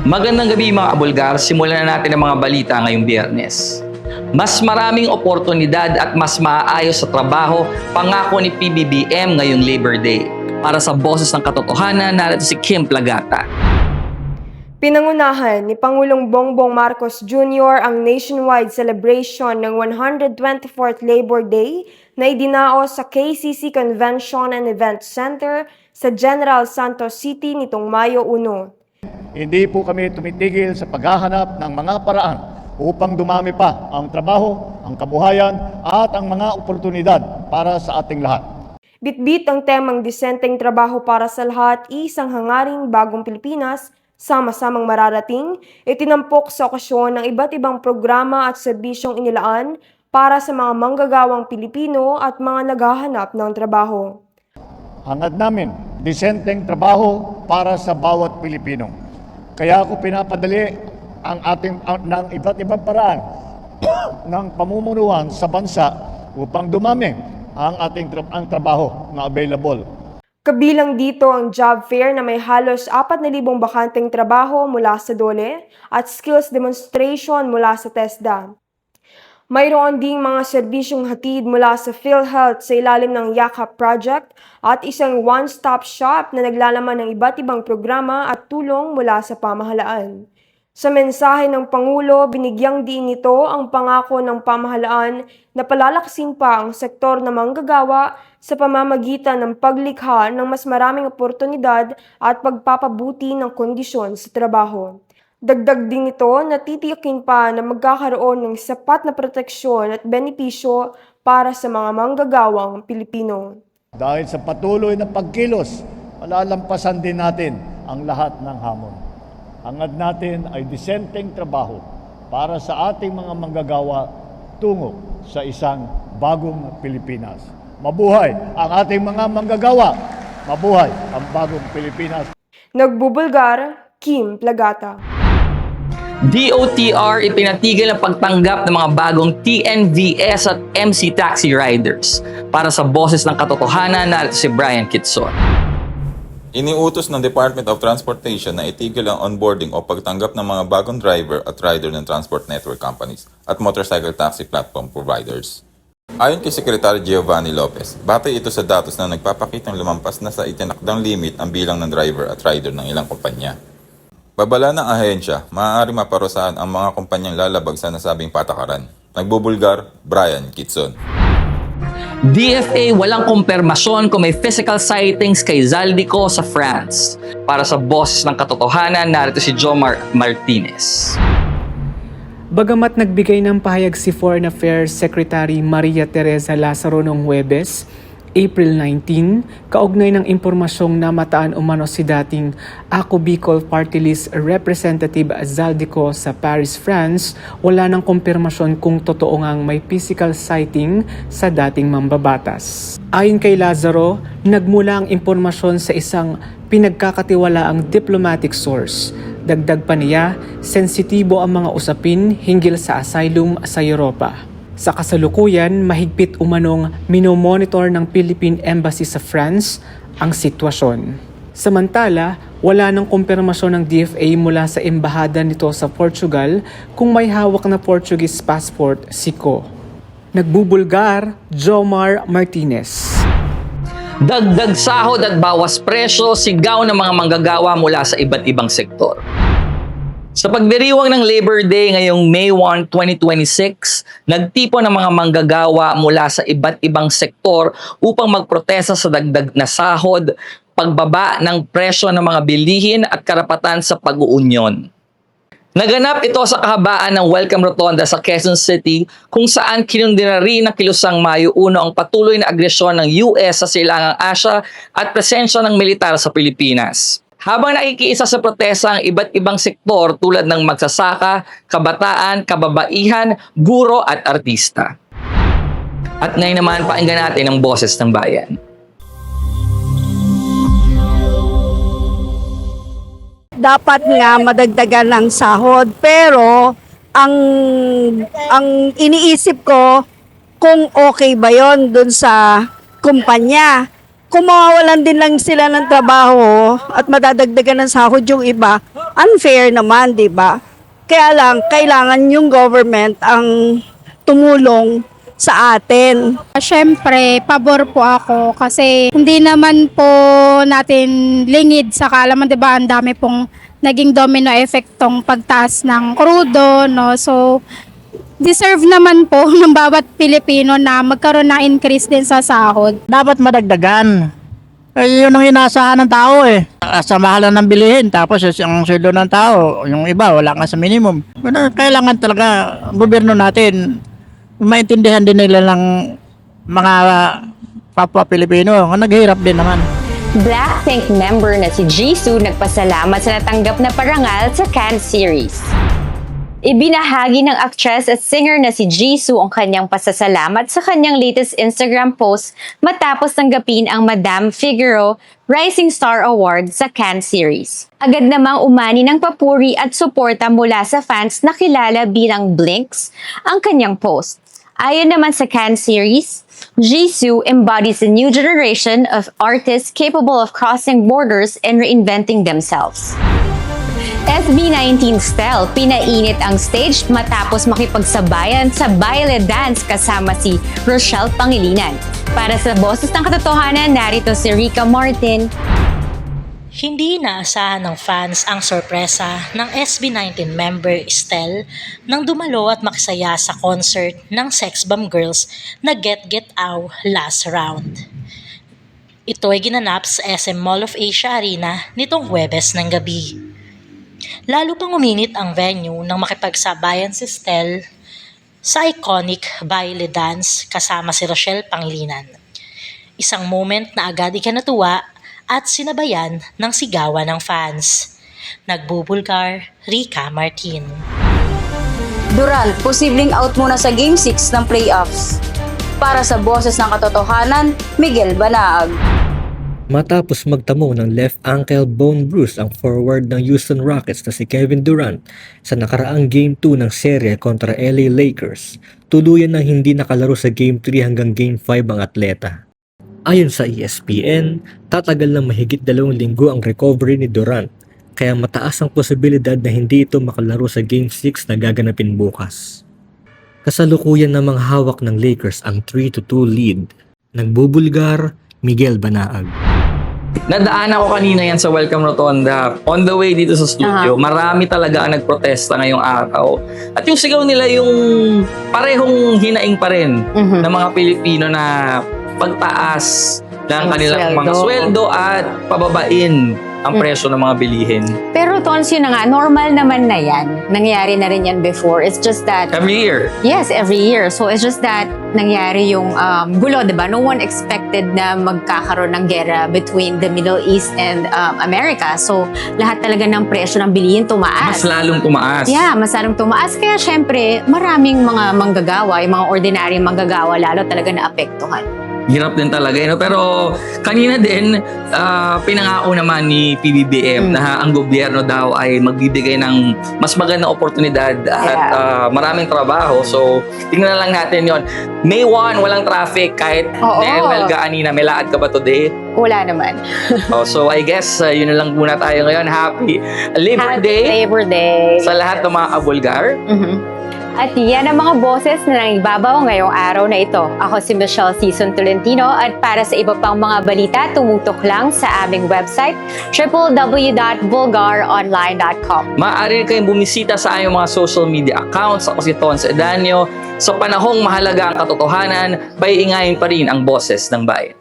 Magandang gabi mga kabulgar, simulan na natin ang mga balita ngayong Biyernes. Mas maraming oportunidad at mas maaayos sa trabaho, pangako ni PBBM ngayong Labor Day. Para sa Boses ng Katotohanan, narito si Kim Plagata. Pinangunahan ni Pangulong Bongbong Marcos Jr. ang nationwide celebration ng 124th Labor Day na idinaos sa KCC Convention and Event Center sa General Santos City nitong Mayo 1. Hindi po kami tumitigil sa paghahanap ng mga paraan upang dumami pa ang trabaho, ang kabuhayan at ang mga oportunidad para sa ating lahat. Bitbit ang temang disenteng trabaho para sa lahat, isang hangaring bagong Pilipinas, sama-samang mararating, itinampok sa okasyon ng iba't ibang programa at serbisyong inilaan para sa mga manggagawang Pilipino at mga naghahanap ng trabaho. Hangad namin, disenteng trabaho para sa bawat Pilipino. Kaya ako pinapadali ng iba't ibang paraan ng pamumunuan sa bansa upang dumami ang trabaho na available. Kabilang dito ang job fair na may halos 4,000 bakanteng trabaho mula sa DOLE at skills demonstration mula sa TESDA. Mayroon ding mga serbisyong hatid mula sa PhilHealth sa ilalim ng Yakap Project at isang one-stop shop na naglalaman ng iba't ibang programa at tulong mula sa pamahalaan. Sa mensahe ng Pangulo, binigyang diin nito ang pangako ng pamahalaan na palalakasin pa ang sektor na manggagawa sa pamamagitan ng paglikha ng mas maraming oportunidad at pagpapabuti ng kondisyon sa trabaho. Dagdag din nito na titiyakin pa na magkakaroon ng sapat na proteksyon at benepisyo para sa mga manggagawang Pilipino. Dahil sa patuloy na pagkilos, malalampasan din natin ang lahat ng hamon. Hangad natin ay disenteng trabaho para sa ating mga manggagawa tungo sa isang bagong Pilipinas. Mabuhay ang ating mga manggagawa! Mabuhay ang bagong Pilipinas! Nagbubulgar, Kim Plagata. DOTR ipinatigil ang pagtanggap ng mga bagong TNVS at MC taxi riders. Para sa Boses ng Katotohanan, narito si Brian Kitson. Iniutos ng Department of Transportation na itigil ang onboarding o pagtanggap ng mga bagong driver at rider ng transport network companies at motorcycle taxi platform providers. Ayon kay Secretary Giovanni Lopez, batay ito sa datos na nagpapakitang lumampas na sa itinakdang limit ang bilang ng driver at rider ng ilang kumpanya. Babala ng ahensya, maaari maparusahan ang mga kumpanyang lalabag sa nasabing patakaran. Nagbubulgar, Brian Kitson. DFA walang kumpirmasyon kung may physical sightings kay Zaldico sa France. Para sa Boses ng Katotohanan, narito si Jomar Martinez. Bagamat nagbigay ng pahayag si Foreign Affairs Secretary Maria Teresa Lazaro noong Huwebes, April 19, kaugnay ng impormasyong namataan umano si dating Ako Bicol Party List Representative Zaldico sa Paris, France, wala ng kumpirmasyon kung totoo ngang may physical sighting sa dating mambabatas. Ayon kay Lazaro, nagmula ang impormasyon sa isang pinagkakatiwalaang diplomatic source. Dagdag pa niya, sensitibo ang mga usapin hinggil sa asylum sa Europa. Sa kasalukuyan, mahigpit umanong minomonitor ng Philippine Embassy sa France ang sitwasyon. Samantala, wala ng kumpirmasyon ng DFA mula sa embahada nito sa Portugal kung may hawak na Portuguese passport si Ko. Nagbubulgar, Jomar Martinez. Dagdag sahod at bawas presyo, sigaw ng mga manggagawa mula sa iba't ibang sektor. Sa pagdiriwang ng Labor Day ngayong May 1, 2026, nagtipon ng mga manggagawa mula sa iba't ibang sektor upang magprotesta sa dagdag na sahod, pagbaba ng presyo ng mga bilihin at karapatan sa pag-uunyon. Naganap ito sa kahabaan ng Welcome Rotonda sa Quezon City kung saan kinundina rin ng kilusang Mayo 1 ang patuloy na agresyon ng US sa Silangang Asya at presensya ng militar sa Pilipinas. Habang nakikiisa sa protesta ang iba't ibang sektor tulad ng magsasaka, kabataan, kababaihan, guro at artista. At ngayon naman, pakinggan natin ang Boses ng Bayan. Dapat nga madagdagan ng sahod, pero ang iniisip ko kung okay ba yon dun sa kumpanya. kung mawawalan din lang sila ng trabaho at madadagdagan ng sahod yung iba, unfair naman, di ba? Kaya lang, kailangan yung government ang tumulong sa atin. Siyempre, pabor po ako kasi hindi naman po natin lingid sa kaalaman, 'di ba? Ang dami pong naging domino effect tong pagtaas ng krudo, no? So, deserve naman po ng bawat Pilipino na magkaroon ng increase din sa sahod. Dapat madagdagan. Yun ang inaasahan ng tao eh. Sa mahalan ng bilihin, tapos ang sweldo ng tao, yung iba wala nga sa minimum. Kailangan talaga ang gobyerno natin maintindihan din nila ng mga kapwa Pilipino. Naghihirap din naman. Blackpink member na si Jisoo nagpasalamat sa natanggap na parangal sa Cannes series. Ibinahagi ng actress at singer na si Jisoo ang kanyang pasasalamat sa kanyang latest Instagram post matapos tanggapin ang Madame Figaro Rising Star Award sa Cannes series. Agad namang umani ng papuri at suporta mula sa fans na kilala bilang Blinks ang kanyang post. Ayon naman sa Cannes series, Jisoo embodies a new generation of artists capable of crossing borders and reinventing themselves. SB19 style, pinainit ang stage matapos makipagsabayan sa baile dance kasama si Rochelle Pangilinan. Para sa Boses ng Katotohanan, narito si Rica Martin. Hindi inaasahan ng fans ang sorpresa ng SB19 member Estelle nang dumalo at makisaya sa concert ng Sex Bomb Girls na Get Get Out last round. Ito ay ginanap sa SM Mall of Asia Arena nitong Huwebes ng gabi. Lalo pang uminit ang venue nang makipagsabayan si Estelle sa iconic baile dance kasama si Rochelle Pangilinan. Isang moment na agad ikinatuwa at sinabayan ng sigawan ng fans. Nagbubulgar, Rica Martin. Durant, posibleng out muna sa Game 6 ng playoffs. Para sa Boses ng Katotohanan, Miguel Banaag. Matapos magtamo ng left ankle bone bruise ang forward ng Houston Rockets na si Kevin Durant sa nakaraang Game 2 ng serye kontra LA Lakers, tuluyan nang hindi nakalaro sa Game 3 hanggang Game 5 ang atleta. Ayon sa ESPN, tatagal ng mahigit 2 linggo ang recovery ni Durant, kaya mataas ang posibilidad na hindi ito makalaro sa Game 6 na gaganapin bukas. Kasalukuyan namang hawak ng Lakers ang 3-2 lead. Nagbubulgar, Miguel Banaag. Nadaan ako kanina yan sa Welcome Rotonda. On the way dito sa studio, marami talaga ang nagprotesta ngayong araw. At yung sigaw nila yung parehong hinaing pa rin ng mga Pilipino na pagtaas ng kanilang mga sweldo at pababain ang presyo ng mga bilihin. Pero Tons, yun na nga, normal naman na yan. Nangyari na rin yan before. It's just that... Every year. Yes, every year. So it's just that nangyari yung gulo, diba? No one expected na magkakaroon ng gera between the Middle East and America. So lahat talaga ng presyo ng bilihin tumaas. Mas lalong tumaas. Yeah, mas lalong tumaas. Kaya syempre, maraming mga manggagawa, yung mga ordinary manggagawa, lalo talaga naapektuhan. Hirap din talaga. No? Pero kanina din, pinangako naman ni PBBM na ang gobyerno daw ay magbibigay ng mas magandang oportunidad at maraming trabaho. So, tingnan lang natin yon. May 1, walang traffic kahit Nel Gaanina. May laad ka ba today? Wala naman. So, I guess yun na lang muna tayo ngayon. Happy Labor Day. Happy Labor Day. Sa lahat ng mga kabulgar. At yan ang mga boses na nangibabaw ngayong araw na ito. Ako si Michelle Season Tolentino at para sa iba pang mga balita, tumutok lang sa aming website www.bulgaronline.com. Maaari kayong bumisita sa aming mga social media accounts. Ako si Tons Edanio. Sa panahong mahalaga ang katotohanan, bayingayin pa rin ang boses ng bayan.